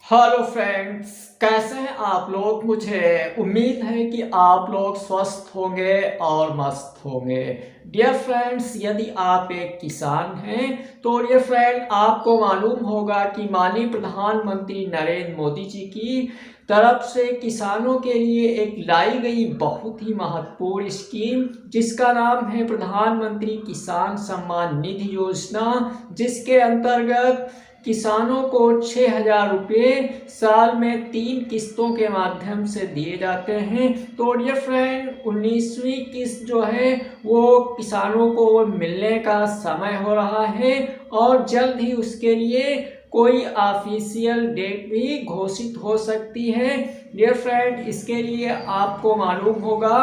Hello friends, कैसे हैं आप लोग। मुझे उम्मीद है कि आप लोग स्वस्थ होंगे और मस्त होंगे। डियर फ्रेंड्स, यदि आप एक किसान हैं तो डियर फ्रेंड आपको मालूम होगा कि माननीय प्रधानमंत्री नरेंद्र मोदी जी की तरफ से किसानों के लिए एक लाई गई बहुत ही महत्वपूर्ण स्कीम जिसका नाम है प्रधानमंत्री किसान सम्मान निधि योजना, जिसके अंतर्गत किसानों को 6,000 रुपये साल में 3 किस्तों के माध्यम से दिए जाते हैं। तो डियर फ्रेंड, 19वीं किस्त जो है वो किसानों को मिलने का समय हो रहा है और जल्द ही उसके लिए कोई ऑफिशियल डेट भी घोषित हो सकती है। डियर फ्रेंड, इसके लिए आपको मालूम होगा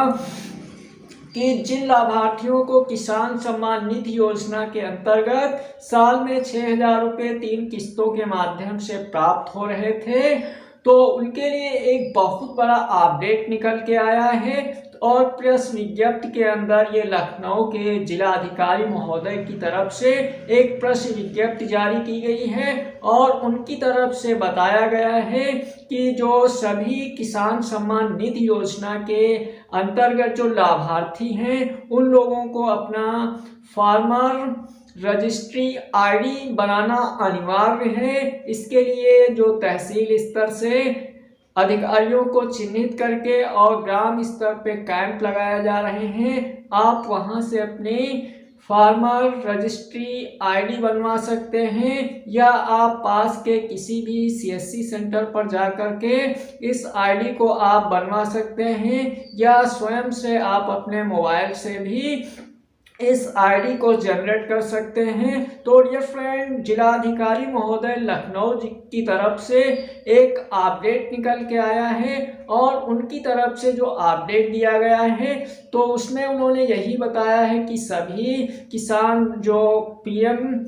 कि जिन लाभार्थियों को किसान सम्मान निधि योजना के अंतर्गत साल में 6,000 रुपये 3 किस्तों के माध्यम से प्राप्त हो रहे थे, तो उनके लिए एक बहुत बड़ा अपडेट निकल के आया है। और प्रेस विज्ञप्ति के अंदर ये लखनऊ के जिलाधिकारी महोदय की तरफ से एक प्रेस विज्ञप्ति जारी की गई है और उनकी तरफ से बताया गया है कि जो सभी किसान सम्मान निधि योजना के अंतर्गत जो लाभार्थी हैं उन लोगों को अपना फार्मर रजिस्ट्री आईडी बनाना अनिवार्य है। इसके लिए जो तहसील स्तर से अधिकारियों को चिन्हित करके और ग्राम स्तर पे कैंप लगाए जा रहे हैं। आप वहां से अपनी फार्मर रजिस्ट्री आईडी बनवा सकते हैं या आप पास के किसी भी सीएससी सेंटर पर जा कर के इस आईडी को आप बनवा सकते हैं या स्वयं से आप अपने मोबाइल से भी इस आईडी को जनरेट कर सकते हैं। तो डियर फ्रेंड, जिलाधिकारी महोदय लखनऊ जी की तरफ से एक अपडेट निकल के आया है और उनकी तरफ से जो अपडेट दिया गया है तो उसमें उन्होंने यही बताया है कि सभी किसान जो पीएम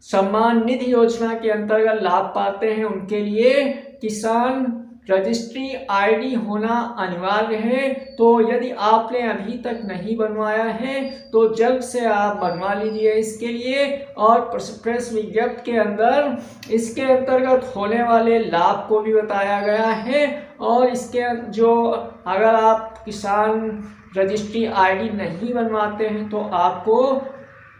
सम्मान निधि योजना के अंतर्गत लाभ पाते हैं उनके लिए किसान रजिस्ट्री आईडी होना अनिवार्य है। तो यदि आपने अभी तक नहीं बनवाया है तो जल्द से आप बनवा लीजिए इसके लिए। और प्रेस विज्ञप्ति के अंदर इसके अंतर्गत होने वाले लाभ को भी बताया गया है और इसके जो अगर आप किसान रजिस्ट्री आईडी नहीं बनवाते हैं तो आपको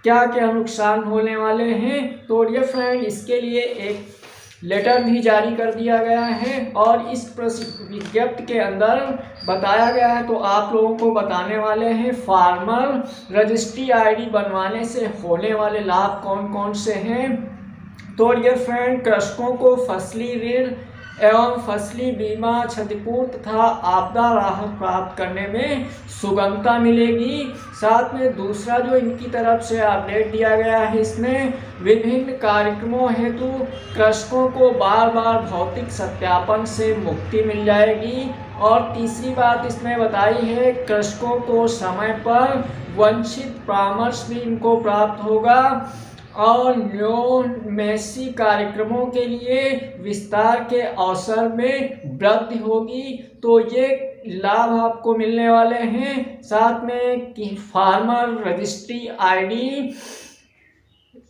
क्या क्या नुकसान होने वाले हैं। तो डियर फ्रेंड, इसके लिए एक लेटर भी जारी कर दिया गया है और इस विज्ञप्ति के अंदर बताया गया है। तो आप लोगों को बताने वाले हैं फार्मर रजिस्ट्री आईडी बनवाने से होने वाले लाभ कौन कौन से हैं। तो डियर फ्रेंड, कृषकों को फसली ऋण एवं फसली बीमा क्षतिपूर्ति तथा आपदा राहत प्राप्त करने में सुगमता मिलेगी। साथ में दूसरा जो इनकी तरफ से अपडेट दिया गया है, इसमें विभिन्न कार्यक्रमों हेतु कृषकों को बार बार भौतिक सत्यापन से मुक्ति मिल जाएगी। और तीसरी बात इसमें बताई है कृषकों को समय पर वंचित परामर्श भी इनको प्राप्त होगा और न्यूनमेसी कार्यक्रमों के लिए विस्तार के अवसर में वृद्धि होगी। तो ये लाभ आपको मिलने वाले हैं। साथ में कि फार्मर रजिस्ट्री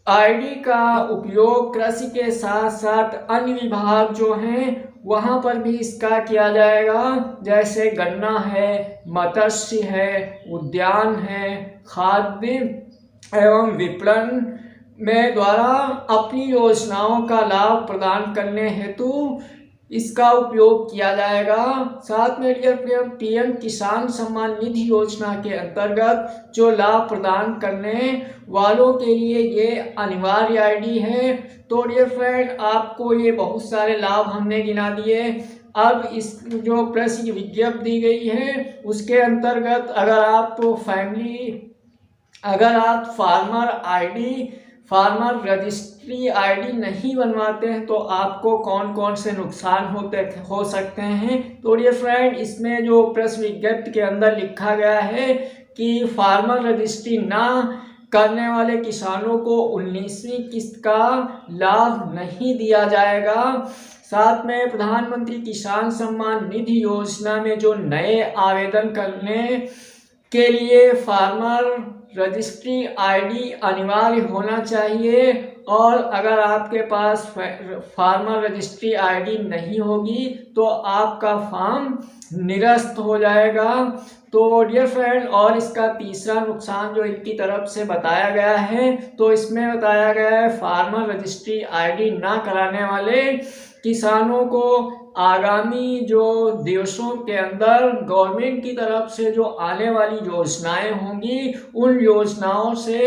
आईडी का उपयोग कृषि के साथ साथ अन्य विभाग जो हैं वहाँ पर भी इसका किया जाएगा, जैसे गन्ना है, मत्स्य है, उद्यान है, खाद्य एवं विपणन में द्वारा अपनी योजनाओं का लाभ प्रदान करने हेतु इसका उपयोग किया जाएगा। साथ में डियर पीएम किसान सम्मान निधि योजना के अंतर्गत जो लाभ प्रदान करने वालों के लिए ये अनिवार्य आईडी है। तो डियर फ्रेंड, आपको ये बहुत सारे लाभ हमने गिना दिए। अब इस जो प्रेस की विज्ञप्ति दी गई है उसके अंतर्गत अगर आप फार्मर रजिस्ट्री आईडी नहीं बनवाते हैं तो आपको कौन कौन से नुकसान हो सकते हैं। तो डियर फ्रेंड, इसमें जो प्रेस विज्ञप्ति के अंदर लिखा गया है कि फार्मर रजिस्ट्री ना करने वाले किसानों को 19वीं किस्त का लाभ नहीं दिया जाएगा। साथ में प्रधानमंत्री किसान सम्मान निधि योजना में जो नए आवेदन करने के लिए फार्मर रजिस्ट्री आईडी अनिवार्य होना चाहिए और अगर आपके पास फार्मर रजिस्ट्री आईडी नहीं होगी तो आपका फॉर्म निरस्त हो जाएगा। तो डियर फ्रेंड, और इसका तीसरा नुकसान जो इनकी तरफ से बताया गया है, तो इसमें बताया गया है फार्मर रजिस्ट्री आईडी ना कराने वाले किसानों को आगामी जो दिवसों के अंदर गवर्नमेंट की तरफ से जो आने वाली योजनाएं होंगी, उन योजनाओं से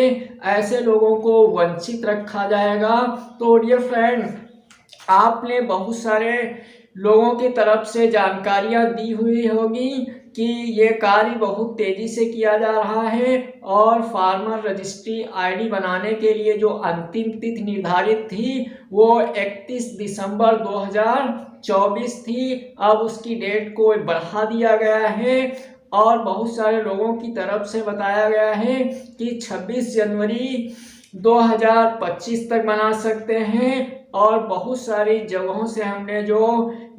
ऐसे लोगों को वंचित रखा जाएगा। तो डियर फ्रेंड, आपने बहुत सारे लोगों की तरफ से जानकारियां दी हुई होगी कि ये कार्य बहुत तेजी से किया जा रहा है और फार्मर रजिस्ट्री आईडी बनाने के लिए जो अंतिम तिथि निर्धारित थी वो 31 दिसंबर 2024 थी। अब उसकी डेट को बढ़ा दिया गया है और बहुत सारे लोगों की तरफ से बताया गया है कि 26 जनवरी 2025 तक बना सकते हैं। और बहुत सारी जगहों से हमने जो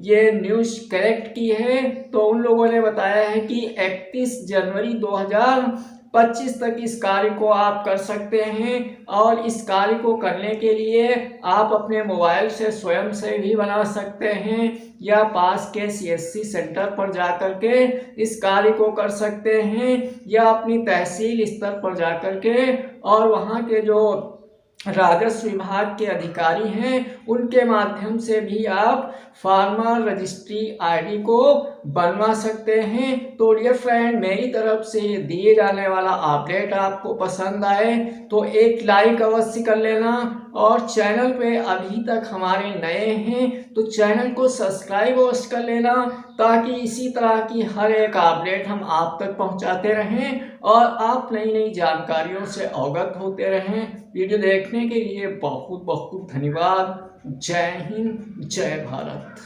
ये न्यूज़ कलेक्ट की है तो उन लोगों ने बताया है कि 31 जनवरी 2025 तक इस कार्य को आप कर सकते हैं। और इस कार्य को करने के लिए आप अपने मोबाइल से स्वयं से भी बना सकते हैं या पास के CSC सेंटर पर जाकर के इस कार्य को कर सकते हैं या अपनी तहसील स्तर पर जाकर के और वहाँ के जो राजस्व विभाग के अधिकारी हैं उनके माध्यम से भी आप फार्मर रजिस्ट्री आईडी को बनवा सकते हैं। तो डियर फ्रेंड, मेरी तरफ से दिए जाने वाला अपडेट आपको पसंद आए तो एक लाइक अवश्य कर लेना और चैनल पे अभी तक हमारे नए हैं तो चैनल को सब्सक्राइब अवश्य कर लेना ताकि इसी तरह की हर एक अपडेट हम आप तक पहुंचाते रहें और आप नई नई जानकारियों से अवगत होते रहें। वीडियो देखने के लिए बहुत बहुत धन्यवाद। जय हिंद, जय भारत।